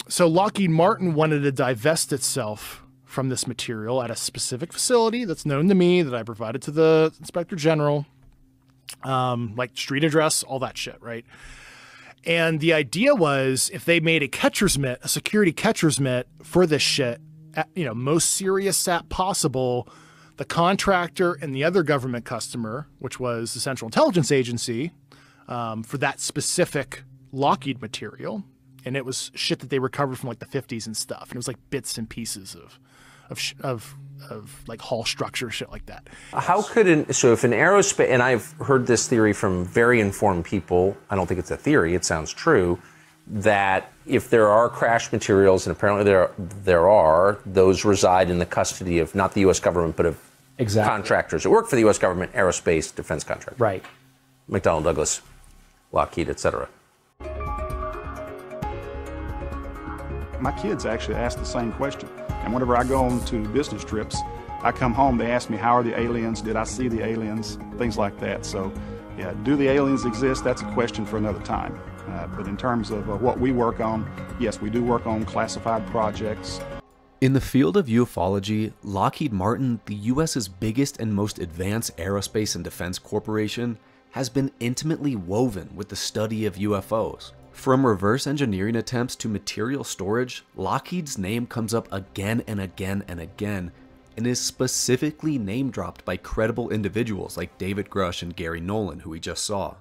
So Lockheed Martin wanted to divest itself from this material at a specific facility that's known to me, that I provided to the Inspector General, like street address, all that shit, right? And the idea was, if they made a catcher's mitt, a security catcher's mitt for this shit, at, most serious SAP possible, the contractor and the other government customer, which was the Central Intelligence Agency, for that specific Lockheed material. And it was shit that they recovered from like the 50s and stuff. And it was like bits and pieces of like hull structure, shit like that. How could so if an aerospace, and I've heard this theory from very informed people, I don't think it's a theory, it sounds true, that if there are crash materials, and apparently there are, those reside in the custody of not the U.S. government, but of contractors that work for the U.S. government, aerospace, defense contractors. Right. McDonnell Douglas, Lockheed, etc. My kids actually ask the same question. And whenever I go on to business trips, I come home, they ask me, how are the aliens? Did I see the aliens? Things like that. So, yeah, do the aliens exist? That's a question for another time. But in terms of what we work on, yes, we do work on classified projects. In the field of ufology, Lockheed Martin, the US's biggest and most advanced aerospace and defense corporation, has been intimately woven with the study of UFOs. From reverse engineering attempts to material storage, Lockheed's name comes up again and again and again, and is specifically name-dropped by credible individuals like David Grush and Gary Nolan, who we just saw.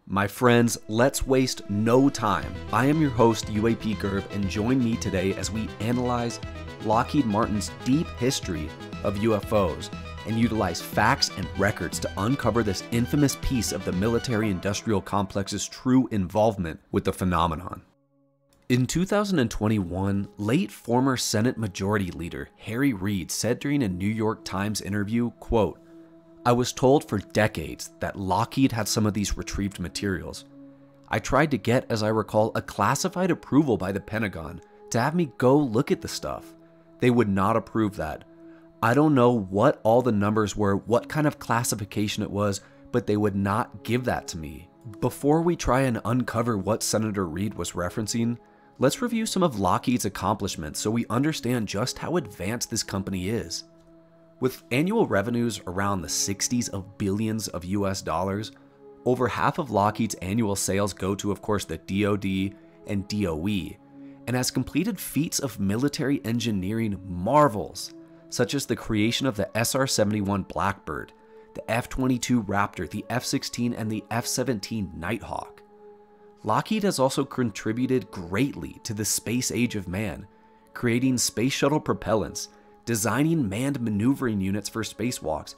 My friends, let's waste no time. I am your host, UAP Gerb, and join me today as we analyze Lockheed Martin's deep history of UFOs and utilize facts and records to uncover this infamous piece of the military-industrial complex's true involvement with the phenomenon. In 2021, late former Senate Majority Leader Harry Reid said during a New York Times interview, quote, "I was told for decades that Lockheed had some of these retrieved materials. I tried to get, as I recall, a classified approval by the Pentagon to have me go look at the stuff. They would not approve that. I don't know what all the numbers were, what kind of classification it was, but they would not give that to me." Before we try and uncover what Senator Reid was referencing, let's review some of Lockheed's accomplishments so we understand just how advanced this company is. With annual revenues around the 60s of billions of US dollars, over half of Lockheed's annual sales go to, of course, the DoD and DOE, and has completed feats of military engineering marvels, such as the creation of the SR-71 Blackbird, the F-22 Raptor, the F-16, and the F-17 Nighthawk. Lockheed has also contributed greatly to the space age of man, creating space shuttle propellants, designing manned maneuvering units for spacewalks,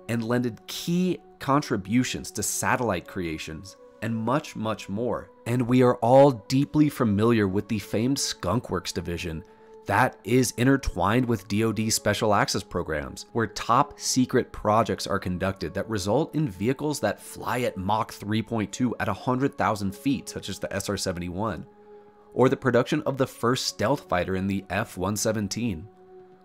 and lended key contributions to satellite creations, and much, much more. And we are all deeply familiar with the famed Skunkworks division that is intertwined with DoD special access programs, where top secret projects are conducted that result in vehicles that fly at Mach 3.2 at 100,000 feet, such as the SR-71, or the production of the first stealth fighter in the F-117.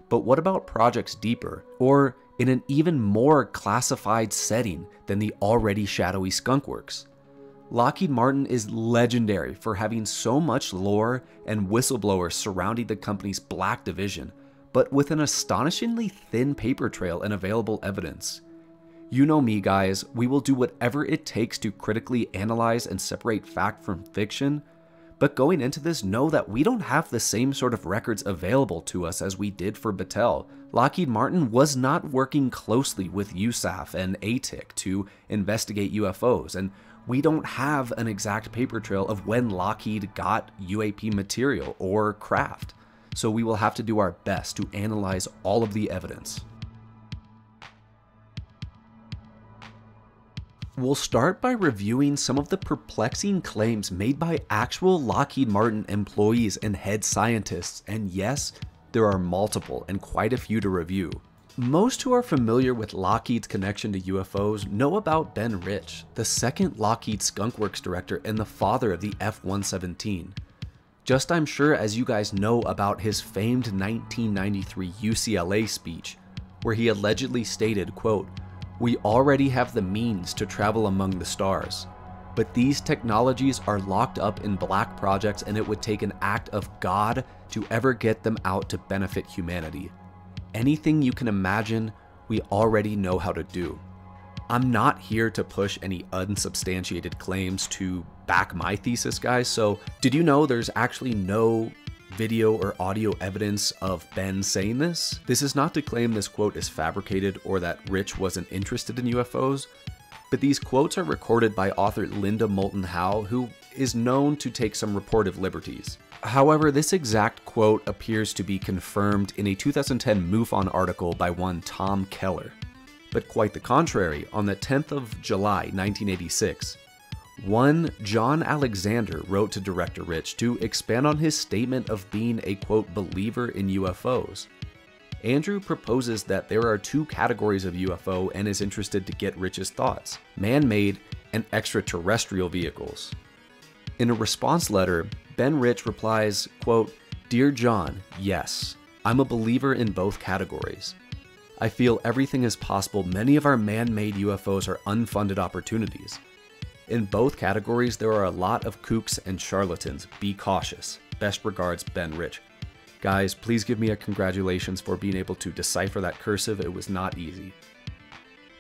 But what about projects deeper, or in an even more classified setting than the already shadowy Skunkworks? Lockheed Martin is legendary for having so much lore and whistleblowers surrounding the company's Black division, but with an astonishingly thin paper trail and available evidence. You know me, guys, we will do whatever it takes to critically analyze and separate fact from fiction, but going into this, know that we don't have the same sort of records available to us as we did for Battelle. Lockheed Martin was not working closely with USAF and ATIC to investigate UFOs, and we don't have an exact paper trail of when Lockheed got UAP material or craft, so we will have to do our best to analyze all of the evidence. We'll start by reviewing some of the perplexing claims made by actual Lockheed Martin employees and head scientists, and yes, there are multiple and quite a few to review. Most who are familiar with Lockheed's connection to UFOs know about Ben Rich, the second Lockheed Skunkworks director and the father of the F-117. Just I'm sure as you guys know about his famed 1993 UCLA speech, where he allegedly stated, quote, "We already have the means to travel among the stars. but these technologies are locked up in black projects, and it would take an act of God to ever get them out to benefit humanity. Anything you can imagine, we already know how to do. I'm not here to push any unsubstantiated claims to back my thesis, guys, so did you know there's actually no video or audio evidence of Ben saying this? This is not to claim this quote is fabricated or that Rich wasn't interested in UFOs, but these quotes are recorded by author Linda Moulton Howe, who is known to take some reportive liberties. However, this exact quote appears to be confirmed in a 2010 MUFON article by one Tom Keller. But quite the contrary, on the 10th of July 1986, one John Alexander wrote to Director Rich to expand on his statement of being a quote believer in UFOs. Andrew proposes that there are two categories of UFO and is interested to get Rich's thoughts: man-made and extraterrestrial vehicles. In a response letter, Ben Rich replies, quote, "Dear John, yes, I'm a believer in both categories. I feel everything is possible. Many of our man-made UFOs are unfunded opportunities. In both categories, there are a lot of kooks and charlatans. Be cautious. Best regards, Ben Rich." Guys, please give me a congratulations for being able to decipher that cursive. It was not easy.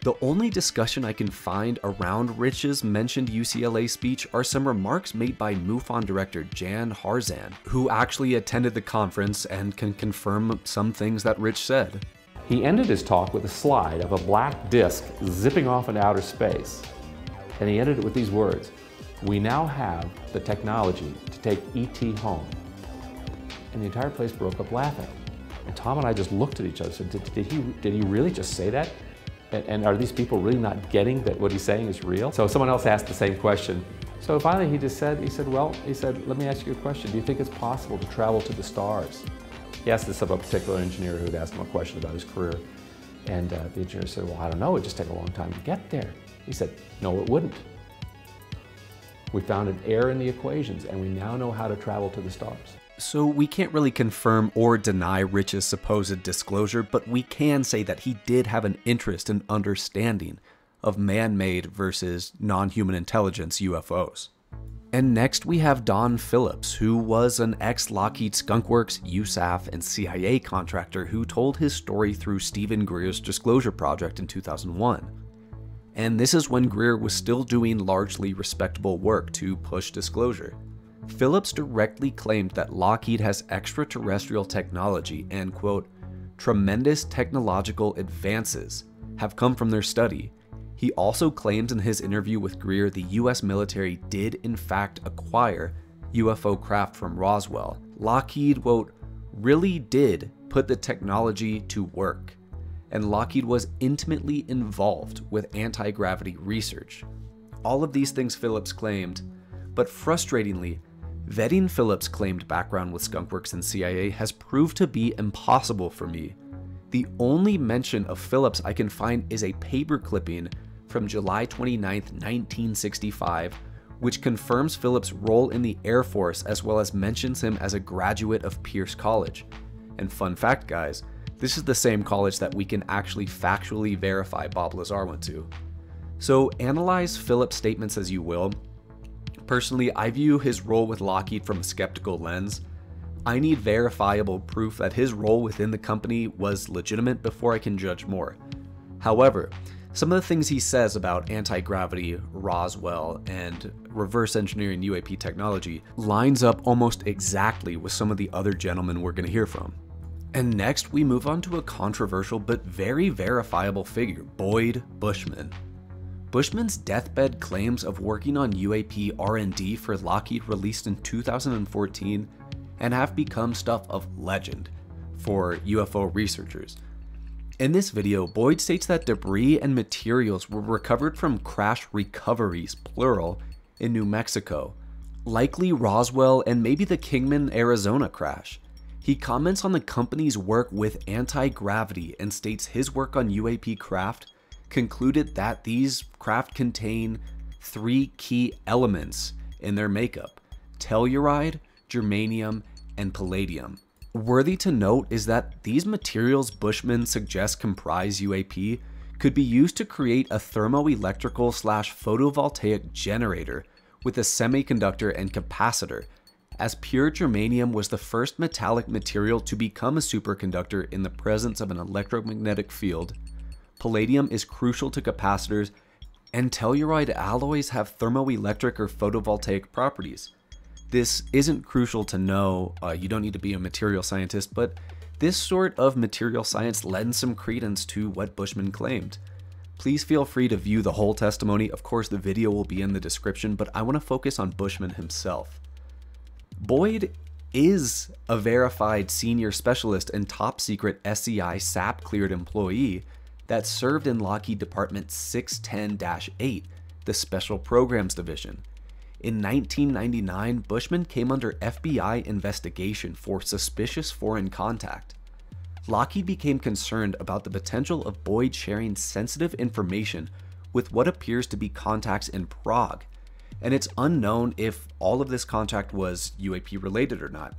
The only discussion I can find around Rich's mentioned UCLA speech are some remarks made by MUFON director Jan Harzan, who actually attended the conference and can confirm some things that Rich said. He ended his talk with a slide of a black disc zipping off into outer space. And he ended it with these words: "We now have the technology to take ET home." And the entire place broke up laughing. And Tom and I just looked at each other and said, did he really just say that? And are these people really not getting that what he's saying is real? So someone else asked the same question. So finally he said, "Let me ask you a question. Do you think it's possible to travel to the stars?" He asked this of a particular engineer who had asked him a question about his career. And the engineer said, "Well, I don't know, it'd just take a long time to get there." He said, "No, it wouldn't. We found an error in the equations, and we now know how to travel to the stars." So we can't really confirm or deny Rich's supposed disclosure, but we can say that he did have an interest and understanding of man-made versus non-human intelligence UFOs. And next we have Don Phillips, who was an ex-Lockheed Skunkworks, USAF, and CIA contractor who told his story through Stephen Greer's Disclosure Project in 2001. And this is when Greer was still doing largely respectable work to push disclosure. Phillips directly claimed that Lockheed has extraterrestrial technology and, quote, "tremendous technological advances have come from their study." He also claims in his interview with Greer the US military did in fact acquire UFO craft from Roswell. Lockheed, quote, "really did put the technology to work," and Lockheed was intimately involved with anti-gravity research. All of these things Phillips claimed, but frustratingly, vetting Phillips' claimed background with Skunkworks and CIA has proved to be impossible for me. The only mention of Phillips I can find is a paper clipping from July 29, 1965, which confirms Phillips' role in the Air Force as well as mentions him as a graduate of Pierce College. And fun fact, guys, this is the same college that we can actually factually verify Bob Lazar went to. So analyze Phillips' statements as you will. Personally, I view his role with Lockheed from a skeptical lens. I need verifiable proof that his role within the company was legitimate before I can judge more. However, some of the things he says about anti-gravity, Roswell, and reverse engineering UAP technology lines up almost exactly with some of the other gentlemen we're going to hear from. And next, we move on to a controversial but very verifiable figure, Boyd Bushman. Bushman's deathbed claims of working on UAP R&D for Lockheed released in 2014 and have become stuff of legend for UFO researchers. In this video, Boyd states that debris and materials were recovered from crash recoveries, plural, in New Mexico, likely Roswell and maybe the Kingman, Arizona crash. He comments on the company's work with anti-gravity and states his work on UAP craft concluded that these craft contain 3 key elements in their makeup: telluride, germanium, and palladium. Worthy to note is that these materials Bushman suggests comprise UAP could be used to create a thermoelectrical/photovoltaic generator with a semiconductor and capacitor, as pure germanium was the first metallic material to become a superconductor in the presence of an electromagnetic field. Palladium is crucial to capacitors, and telluride alloys have thermoelectric or photovoltaic properties. This isn't crucial to know, you don't need to be a material scientist, but this sort of material science lends some credence to what Bushman claimed. Please feel free to view the whole testimony. Of course, the video will be in the description, but I want to focus on Bushman himself. Boyd is a verified senior specialist and top secret SCI SAP cleared employee that served in Lockheed Department 610-8, the Special Programs Division. In 1999, Bushman came under FBI investigation for suspicious foreign contact. Lockheed became concerned about the potential of Boyd sharing sensitive information with what appears to be contacts in Prague, and it's unknown if all of this contact was UAP related or not.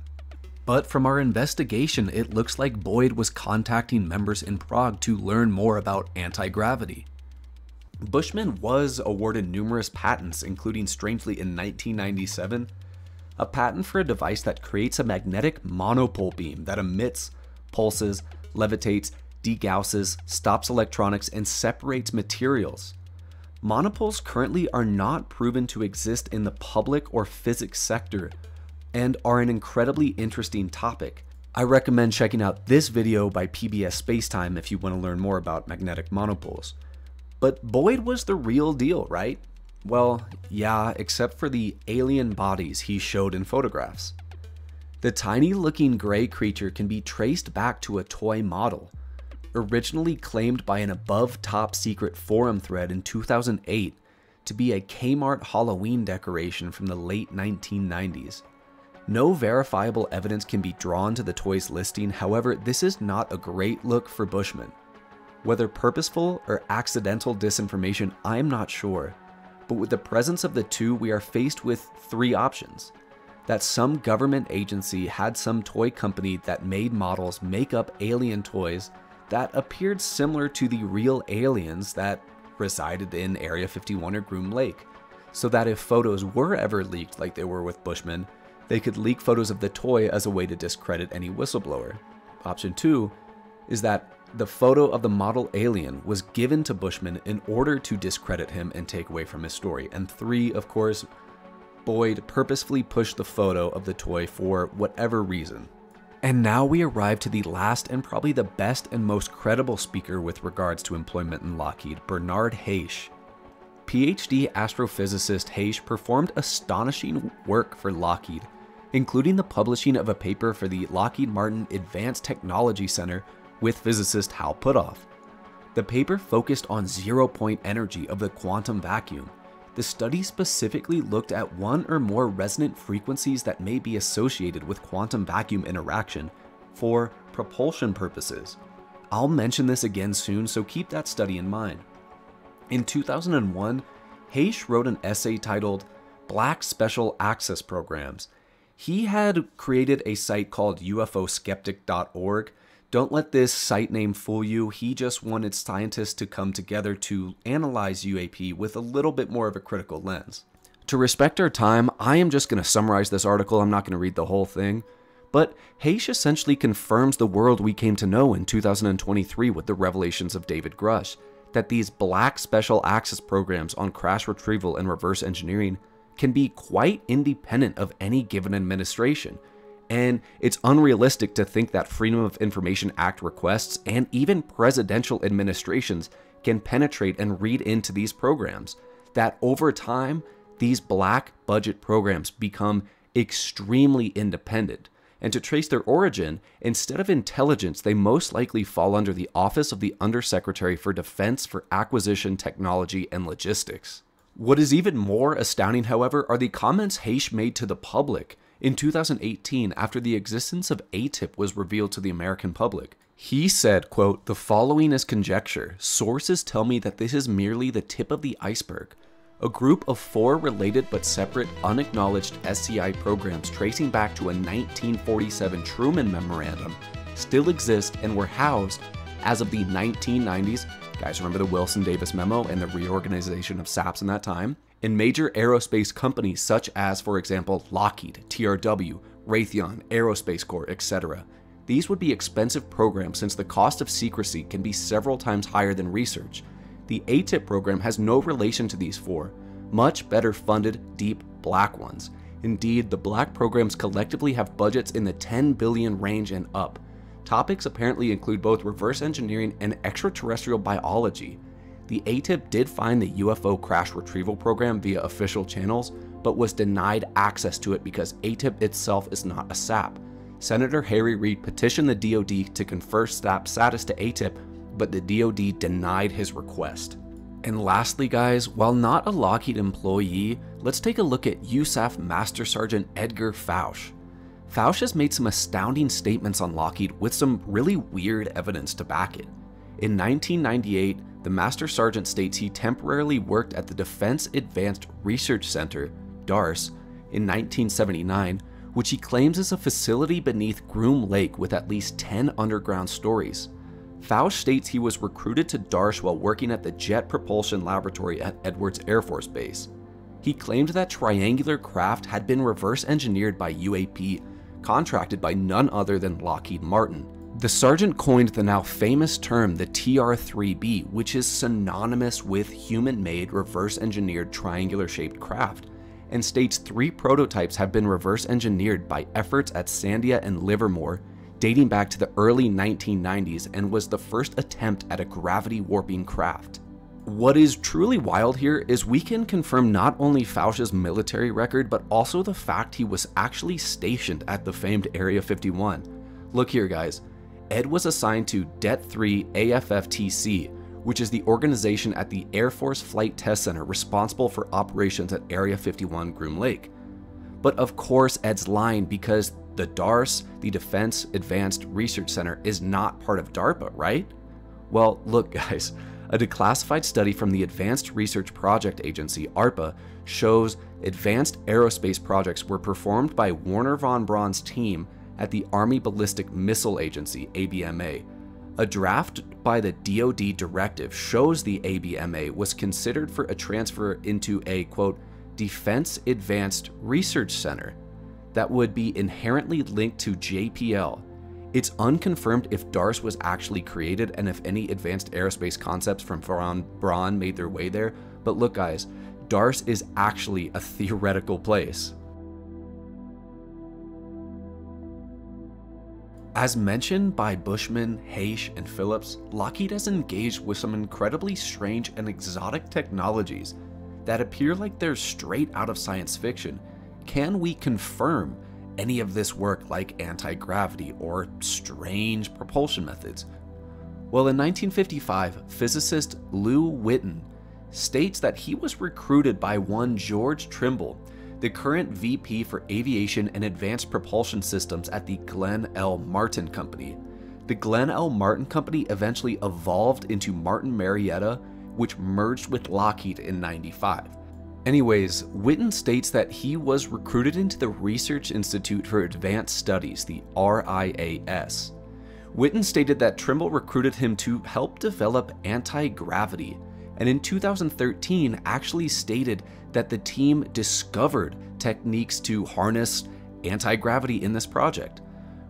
But from our investigation, it looks like Boyd was contacting members in Prague to learn more about anti-gravity. Bushman was awarded numerous patents, including, strangely, in 1997, a patent for a device that creates a magnetic monopole beam that emits, pulses, levitates, degausses, stops electronics, and separates materials. Monopoles currently are not proven to exist in the public or physics sector and are an incredibly interesting topic. I recommend checking out this video by PBS Spacetime if you want to learn more about magnetic monopoles. But Boyd was the real deal, right? Well, yeah, except for the alien bodies he showed in photographs. The tiny looking gray creature can be traced back to a toy model, originally claimed by an above top secret forum thread in 2008 to be a Kmart Halloween decoration from the late 1990s. No verifiable evidence can be drawn to the toy's listing, however, this is not a great look for Bushman. Whether purposeful or accidental disinformation, I'm not sure, but with the presence of the two, we are faced with three options. That some government agency had some toy company that made models make up alien toys that appeared similar to the real aliens that resided in Area 51 or Groom Lake, so that if photos were ever leaked like they were with Bushman, they could leak photos of the toy as a way to discredit any whistleblower. Option 2 is that the photo of the model alien was given to Bushman in order to discredit him and take away from his story. And 3, of course, Boyd purposefully pushed the photo of the toy for whatever reason. And now we arrive to the last and probably the best and most credible speaker with regards to employment in Lockheed, Bernard Haisch. PhD astrophysicist Haisch performed astonishing work for Lockheed, including the publishing of a paper for the Lockheed Martin Advanced Technology Center with physicist Hal Puthoff. The paper focused on zero-point energy of the quantum vacuum. The study specifically looked at one or more resonant frequencies that may be associated with quantum vacuum interaction for propulsion purposes. I'll mention this again soon, so keep that study in mind. In 2001, Haisch wrote an essay titled Black Special Access Programs. He had created a site called UFOskeptic.org. Don't let this site name fool you. He just wanted scientists to come together to analyze UAP with a little bit more of a critical lens. To respect our time, I am just going to summarize this article. I'm not going to read the whole thing. But Haisch essentially confirms the world we came to know in 2023 with the revelations of David Grush, that these black special access programs on crash retrieval and reverse engineering can be quite independent of any given administration. And it's unrealistic to think that Freedom of Information Act requests and even presidential administrations can penetrate and read into these programs. That over time, these black budget programs become extremely independent. And to trace their origin, instead of intelligence, they most likely fall under the Office of the Undersecretary for Defense for Acquisition, Technology, and Logistics. What is even more astounding, however, are the comments Haisch made to the public in 2018 after the existence of ATIP was revealed to the American public. He said, quote, "The following is conjecture. Sources tell me that this is merely the tip of the iceberg. A group of 4 related but separate unacknowledged SCI programs tracing back to a 1947 Truman Memorandum still exist and were housed as of the 1990s, guys remember the Wilson Davis Memo and the reorganization of SAPs in that time, and major aerospace companies such as, for example, Lockheed, TRW, Raytheon, Aerospace Corps, etc. These would be expensive programs since the cost of secrecy can be several times higher than research. The ATIP program has no relation to these four, much better funded, deep, black ones. Indeed, the black programs collectively have budgets in the 10 billion range and up. Topics apparently include both reverse engineering and extraterrestrial biology. The ATIP did find the UFO crash retrieval program via official channels, but was denied access to it because ATIP itself is not a SAP. Senator Harry Reid petitioned the DoD to confer SAP status to ATIP, but the DoD denied his request. And lastly, guys, while not a Lockheed employee, let's take a look at USAF Master Sergeant Edgar Fouche. Fouche has made some astounding statements on Lockheed with some really weird evidence to back it. In 1998, the Master Sergeant states he temporarily worked at the Defense Advanced Research Center, DARS, in 1979, which he claims is a facility beneath Groom Lake with at least 10 underground stories. Fouche states he was recruited to DARS while working at the Jet Propulsion Laboratory at Edwards Air Force Base. He claimed that triangular craft had been reverse engineered by UAP, contracted by none other than Lockheed Martin. The sergeant coined the now famous term the TR-3B, which is synonymous with human-made reverse-engineered triangular-shaped craft, and states 3 prototypes have been reverse-engineered by efforts at Sandia and Livermore, dating back to the early 1990s, and was the first attempt at a gravity-warping craft. What is truly wild here is we can confirm not only Fouche's military record, but also the fact he was actually stationed at the famed Area 51. Look here, guys. Ed was assigned to Det 3 AFFTC, which is the organization at the Air Force Flight Test Center responsible for operations at Area 51 Groom Lake. But of course Ed's lying because the DARS, the Defense Advanced Research Center, is not part of DARPA, right? Well, look guys, a declassified study from the Advanced Research Project Agency, ARPA, shows advanced aerospace projects were performed by Wernher von Braun's team at the Army Ballistic Missile Agency, ABMA. A draft by the DoD directive shows the ABMA was considered for a transfer into a, quote, Defense Advanced Research Center that would be inherently linked to JPL. It's unconfirmed if DARS was actually created and if any advanced aerospace concepts from von Braun made their way there, but look guys, DARS is actually a theoretical place. As mentioned by Bushman, Haisch, and Phillips, Lockheed has engaged with some incredibly strange and exotic technologies that appear like they're straight out of science fiction. Can we confirm any of this work like anti-gravity or strange propulsion methods? Well, in 1955, physicist Lou Whitten states that he was recruited by one George Trimble, the current VP for Aviation and Advanced Propulsion Systems at the Glenn L. Martin Company. The Glenn L. Martin Company eventually evolved into Martin Marietta, which merged with Lockheed in '95. Anyways, Whitten states that he was recruited into the Research Institute for Advanced Studies, the RIAS. Whitten stated that Trimble recruited him to help develop anti-gravity, and in 2013 actually stated that the team discovered techniques to harness anti-gravity in this project.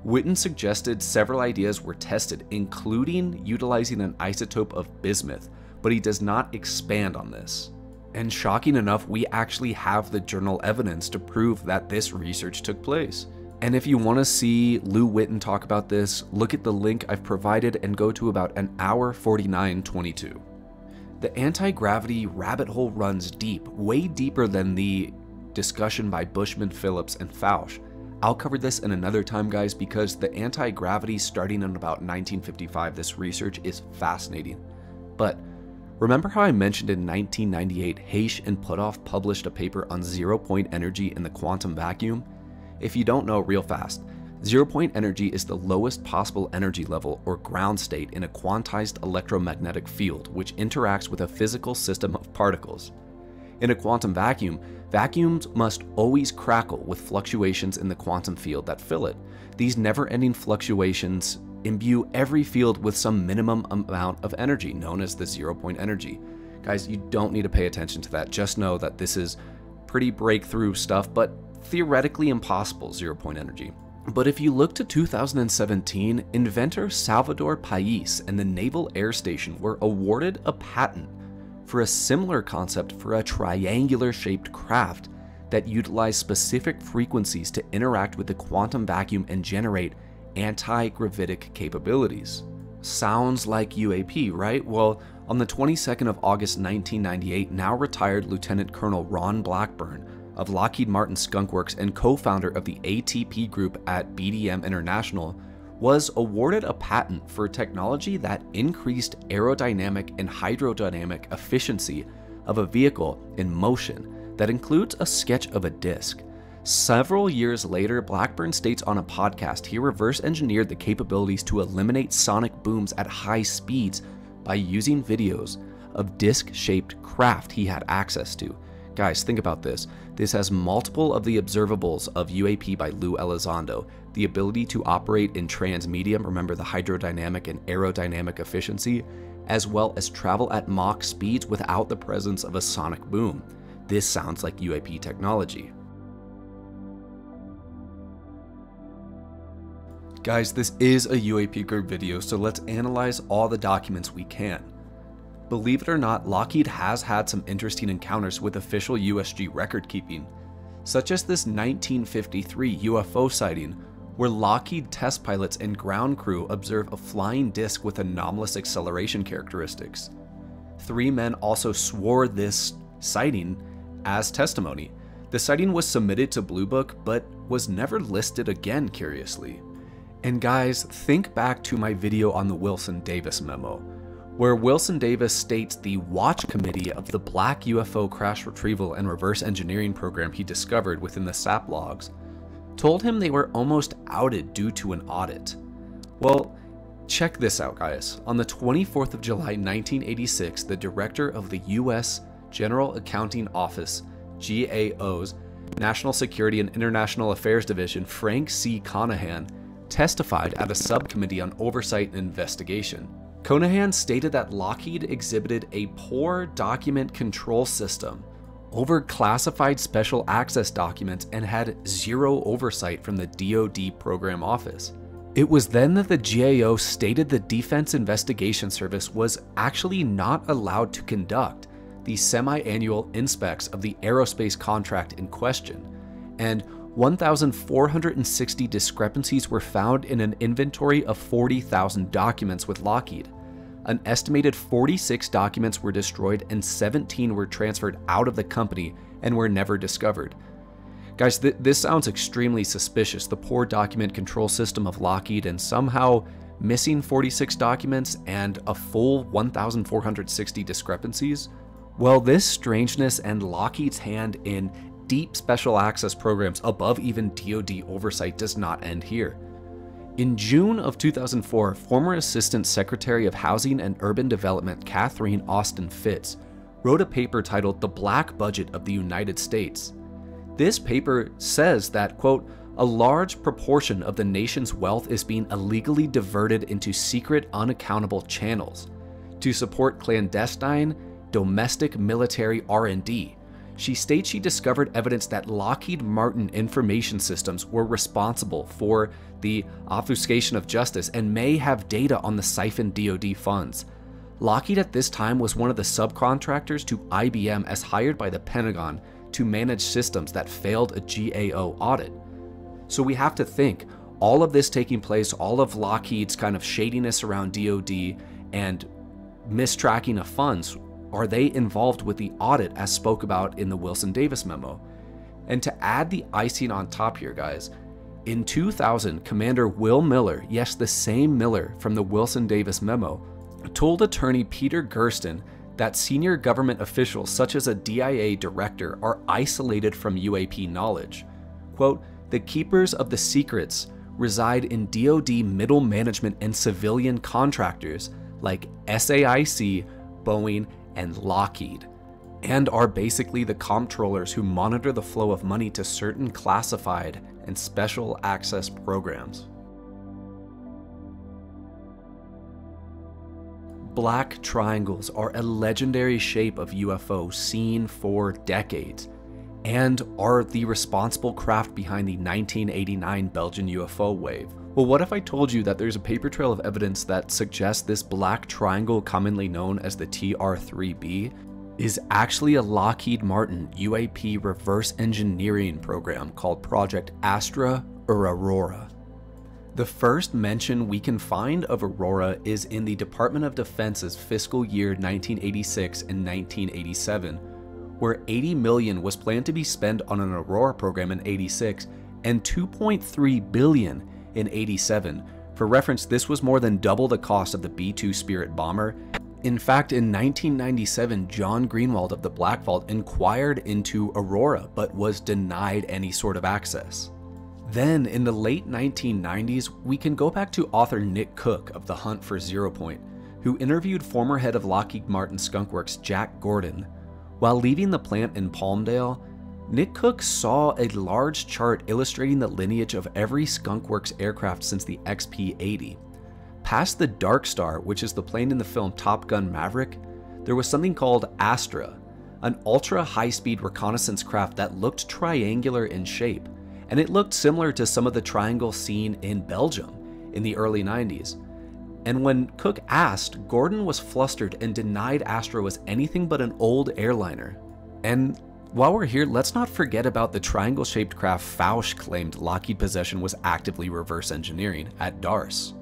Whitten suggested several ideas were tested, including utilizing an isotope of bismuth, but he does not expand on this. And shocking enough, we actually have the journal evidence to prove that this research took place. And if you want to see Lou Whitten talk about this, look at the link I've provided and go to about an hour 49:22. The anti-gravity rabbit hole runs deep, way deeper than the discussion by Bushman, Phillips, and Fouche. I'll cover this in another time, guys, because the anti-gravity starting in about 1955, this research is fascinating. But remember how I mentioned in 1998, Haisch and Puthoff published a paper on zero-point energy in the quantum vacuum? If you don't know, real fast, zero-point energy is the lowest possible energy level or ground state in a quantized electromagnetic field which interacts with a physical system of particles. In a quantum vacuum, vacuums must always crackle with fluctuations in the quantum field that fill it. These never-ending fluctuations imbue every field with some minimum amount of energy known as the zero-point energy. Guys, you don't need to pay attention to that. Just know that this is pretty breakthrough stuff, but theoretically impossible 0-point energy. But if you look to 2017, inventor Salvador Pais and the Naval Air Station were awarded a patent for a similar concept for a triangular-shaped craft that utilized specific frequencies to interact with the quantum vacuum and generate anti-gravitic capabilities. Sounds like UAP, right? Well, on the 22nd of August 1998, now retired Lieutenant Colonel Ron Blackburn of Lockheed Martin Skunkworks and co-founder of the ATP group at BDM International, was awarded a patent for technology that increased aerodynamic and hydrodynamic efficiency of a vehicle in motion that includes a sketch of a disc. Several years later, Blackburn states on a podcast he reverse engineered the capabilities to eliminate sonic booms at high speeds by using videos of disc-shaped craft he had access to. Guys, think about this. This has multiple of the observables of UAP by Lou Elizondo, the ability to operate in transmedium, remember the hydrodynamic and aerodynamic efficiency, as well as travel at Mach speeds without the presence of a sonic boom. This sounds like UAP technology. Guys, this is a UAP group video, so let's analyze all the documents we can. Believe it or not, Lockheed has had some interesting encounters with official USG record keeping, such as this 1953 UFO sighting where Lockheed test pilots and ground crew observe a flying disc with anomalous acceleration characteristics. 3 men also swore this sighting as testimony. The sighting was submitted to Blue Book, but was never listed again, curiously. And guys, think back to my video on the Wilson Davis Memo, where Wilson Davis states the watch committee of the black UFO crash retrieval and reverse engineering program he discovered within the SAP logs told him they were almost outed due to an audit. Well, check this out, guys. On the 24th of July 1986, the director of the U.S. General Accounting Office, GAO's National Security and International Affairs Division, Frank C. Conahan, testified at a subcommittee on oversight and investigation. Conahan stated that Lockheed exhibited a poor document control system over classified special access documents and had zero oversight from the DoD program office. It was then that the GAO stated the Defense Investigation Service was actually not allowed to conduct the semi-annual inspects of the aerospace contract in question, and 1,460 discrepancies were found in an inventory of 40,000 documents with Lockheed. An estimated 46 documents were destroyed and 17 were transferred out of the company and were never discovered. Guys, this sounds extremely suspicious. The poor document control system of Lockheed and somehow missing 46 documents and a full 1,460 discrepancies. Well, this strangeness and Lockheed's hand in deep special access programs above even DoD oversight does not end here. In June of 2004, former Assistant Secretary of Housing and Urban Development Catherine Austin Fitz wrote a paper titled The Black Budget of the United States. This paper says that, quote, a large proportion of the nation's wealth is being illegally diverted into secret, unaccountable channels to support clandestine, domestic military R&D. She states she discovered evidence that Lockheed Martin information systems were responsible for the obfuscation of justice and may have data on the siphoned DoD funds. Lockheed at this time was one of the subcontractors to IBM as hired by the Pentagon to manage systems that failed a GAO audit. So we have to think, all of this taking place, all of Lockheed's kind of shadiness around DoD and mistracking of funds, are they involved with the audit as spoke about in the Wilson Davis Memo? And to add the icing on top here, guys, in 2000, Commander Will Miller, yes, the same Miller from the Wilson Davis Memo, told attorney Peter Gersten that senior government officials such as a DIA director are isolated from UAP knowledge. Quote, the keepers of the secrets reside in DoD middle management and civilian contractors like SAIC, Boeing, and Lockheed, and are basically the comptrollers who monitor the flow of money to certain classified and special access programs. black triangles are a legendary shape of UFO seen for decades, and are the responsible craft behind the 1989 Belgian UFO wave. Well, what if I told you that there's a paper trail of evidence that suggests this black triangle, commonly known as the TR-3B, is actually a Lockheed Martin UAP reverse engineering program called Project Astra or Aurora. The first mention we can find of Aurora is in the Department of Defense's fiscal year 1986 and 1987, where $80 million was planned to be spent on an Aurora program in 86 and $2.3 billion in 87. For reference, this was more than double the cost of the B-2 Spirit bomber. In fact, in 1997, John Greenwald of the Black Vault inquired into Aurora, but was denied any sort of access. Then, in the late 1990s, we can go back to author Nick Cook of The Hunt for Zero Point, who interviewed former head of Lockheed Martin Skunkworks Jack Gordon. While leaving the plant in Palmdale, Nick Cook saw a large chart illustrating the lineage of every Skunkworks aircraft since the XP-80. Past the Dark Star, which is the plane in the film Top Gun Maverick, there was something called Astra, an ultra-high-speed reconnaissance craft that looked triangular in shape, and it looked similar to some of the triangles seen in Belgium in the early 90s. And when Cook asked, Gordon was flustered and denied Astra was anything but an old airliner. And while we're here, let's not forget about the triangle-shaped craft Fouche claimed Lockheed possession was actively reverse engineering at DARS.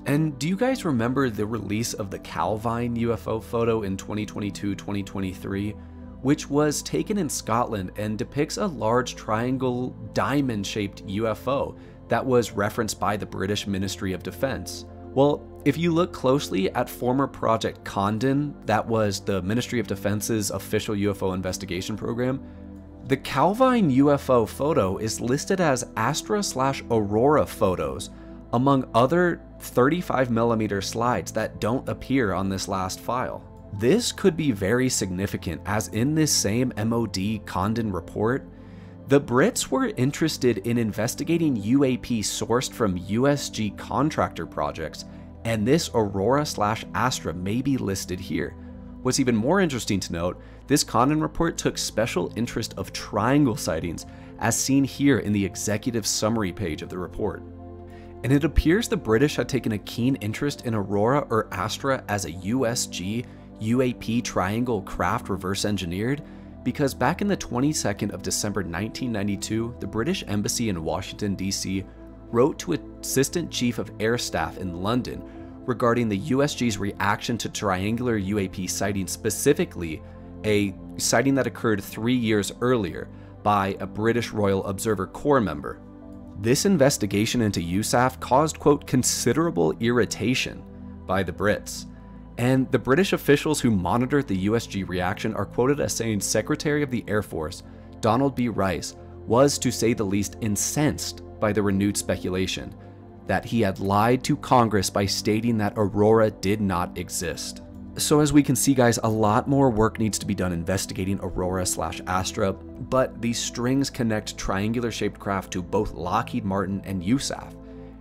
And do you guys remember the release of the Calvine UFO photo in 2022-2023, which was taken in Scotland and depicts a large triangle diamond-shaped UFO that was referenced by the British Ministry of Defense? Well, if you look closely at former Project Condon, that was the Ministry of Defense's official UFO investigation program, the Calvine UFO photo is listed as Astra/Aurora photos, among other 35mm slides that don't appear on this last file. This could be very significant, as in this same MOD Condon report, the Brits were interested in investigating UAP sourced from USG contractor projects, and this Aurora/Astra may be listed here. What's even more interesting to note, this Condon report took special interest of triangle sightings, as seen here in the executive summary page of the report. And it appears the British had taken a keen interest in Aurora or Astra as a USG UAP triangle craft reverse engineered, because back in the 22nd of December 1992, the British Embassy in Washington, D.C. wrote to Assistant Chief of Air Staff in London regarding the USG's reaction to triangular UAP sightings, specifically a sighting that occurred 3 years earlier by a British Royal Observer Corps member. This investigation into USAF caused, quote, considerable irritation by the Brits. And the British officials who monitored the USG reaction are quoted as saying Secretary of the Air Force, Donald B. Rice, was, to say the least, incensed by the renewed speculation that he had lied to Congress by stating that Aurora did not exist. So as we can see, guys, a lot more work needs to be done investigating Aurora/Astra, but these strings connect triangular-shaped craft to both Lockheed Martin and USAF,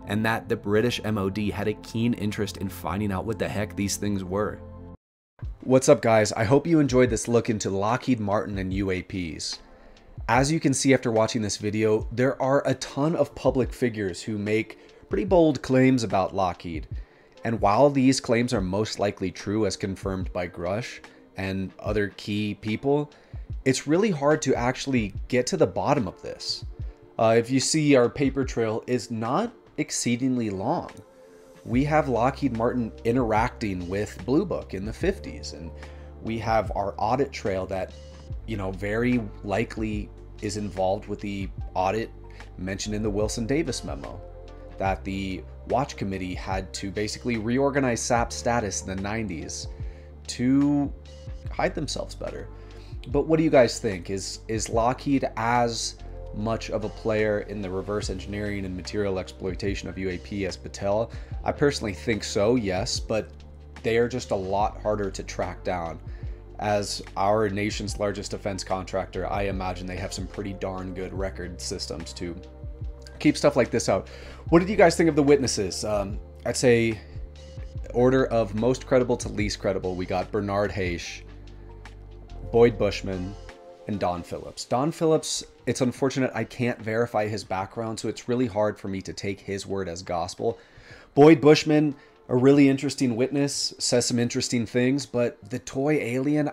and that the British MOD had a keen interest in finding out what the heck these things were. What's up, guys? I hope you enjoyed this look into Lockheed Martin and UAPs. As you can see after watching this video, there are a ton of public figures who make pretty bold claims about Lockheed. And while these claims are most likely true as confirmed by Grush and other key people, it's really hard to actually get to the bottom of this. If you see, our paper trail is not exceedingly long. We have Lockheed Martin interacting with Blue Book in the 50s, and we have our audit trail that, you know, very likely is involved with the audit mentioned in the Wilson Davis Memo, that the Watch Committee had to basically reorganize SAP status in the 90s to hide themselves better. But what do you guys think? Is Lockheed as much of a player in the reverse engineering and material exploitation of UAP as Battelle? I personally think so, yes, but they are just a lot harder to track down. As our nation's largest defense contractor, I imagine they have some pretty darn good record systems to keep stuff like this out. What did you guys think of the witnesses? I'd say order of most credible to least credible, we got Bernard Haisch, Boyd Bushman, and Don Phillips. Don Phillips, it's unfortunate I can't verify his background, so it's really hard for me to take his word as gospel. Boyd Bushman, a really interesting witness, says some interesting things, but the toy alien,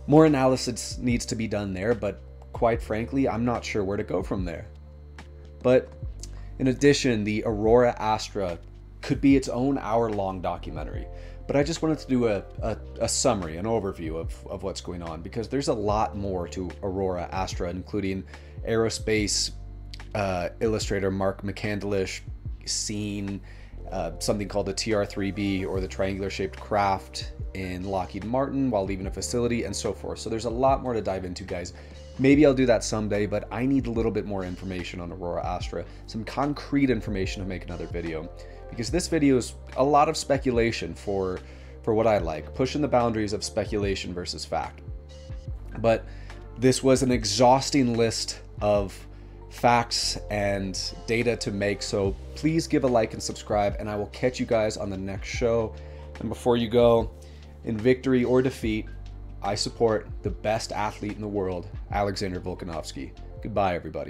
more analysis needs to be done there, but quite frankly, I'm not sure where to go from there. But in addition, the Aurora Astra could be its own hour-long documentary. But I just wanted to do a summary, an overview of what's going on, because there's a lot more to Aurora Astra, including aerospace illustrator Mark McCandlish seen something called the TR-3B, or the triangular-shaped craft, in Lockheed Martin while leaving a facility, and so forth. So there's a lot more to dive into, guys. Maybe I'll do that someday, but I need a little bit more information on Aurora Astra, some concrete information to make another video, because this video is a lot of speculation for what I like, pushing the boundaries of speculation versus fact. But this was an exhausting list of facts and data to make, so please give a like and subscribe, and I will catch you guys on the next show. And before you go, in victory or defeat, I support the best athlete in the world, Alexander Volkanovski. Goodbye, everybody.